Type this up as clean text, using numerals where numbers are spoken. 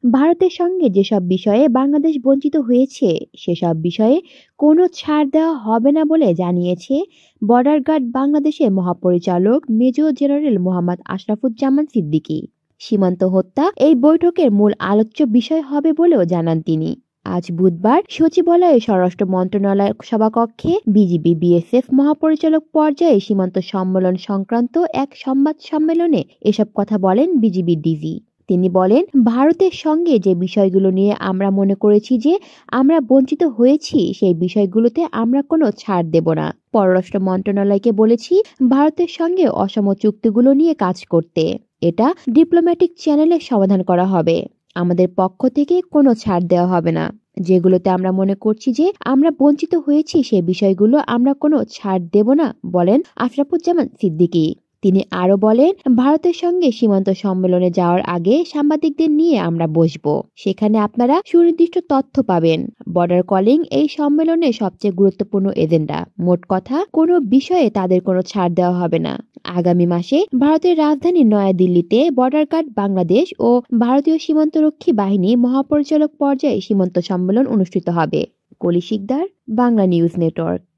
ভারতের সঙ্গে যেসব বিষয়ে বাংলাদেশ বঞ্চিত হয়েছে সেসব বিষয়ে কোনো ছাড় দেওয়া হবে না বলে জানিয়েছে বর্ডার গার্ড বাংলাদেশের মহাপরিচালক মেজর জেনারেল মোহাম্মদ আশরাফুজ্জামান সিদ্দিকী। সীমান্ত হত্যা এই বৈঠকের মূল আলোচ্য বিষয় হবে বলেও জানান তিনি। আজ বুধবার সচিবালয়ে স্বরাষ্ট্র মন্ত্রণালয় সভাকক্ষে বিজিবি বিএসএফ মহাপরিচালক পর্যায়ে সীমান্ত সম্মেলন সংক্রান্ত এক সংবাদ সম্মেলনে এসব কথা বলেন বিজিবি ডিজি। তিনি বলেন, ভারতের সঙ্গে যে বিষয়গুলো নিয়ে আমরা মনে করেছি যে আমরা বঞ্চিত হয়েছি সেই বিষয়গুলোতে আমরা কোনো ছাড় দেব না। পররাষ্ট্র মন্ত্রণালয়কে বলেছি ভারতের সঙ্গে অসম চুক্তিগুলো নিয়ে কাজ করতে। এটা ডিপ্লোম্যাটিক চ্যানেলে সমাধান করা হবে। আমাদের পক্ষ থেকে কোনো ছাড় দেওয়া হবে না। যেগুলোতে আমরা মনে করছি যে আমরা বঞ্চিত হয়েছি সেই বিষয়গুলো আমরা কোনো ছাড় দেব না, বলেন আশরাফুজ্জামান সিদ্দিকী। তিনি আরো বলেন, ভারতের সঙ্গে সীমান্ত সম্মেলনে যাওয়ার আগে সাংবাদিকদের নিয়ে আমরা বসবো। সেখানে আপনারা সুনির্দিষ্ট তথ্য পাবেন। বর্ডার কলিং এই সম্মেলনের সবচেয়ে গুরুত্বপূর্ণ এজেন্ডা। মোট কথা, কোনো বিষয়ে তাদের কোনো ছাড় দেওয়া হবে না। আগামী মাসে ভারতের রাজধানী নয়াদিল্লিতে বর্ডার গার্ড বাংলাদেশ ও ভারতীয় সীমান্তরক্ষী বাহিনী মহাপরিচালক পর্যায়ে সীমান্ত সম্মেলন অনুষ্ঠিত হবে। কলি শিকদার, বাংলা নিউজ নেটওয়ার্ক।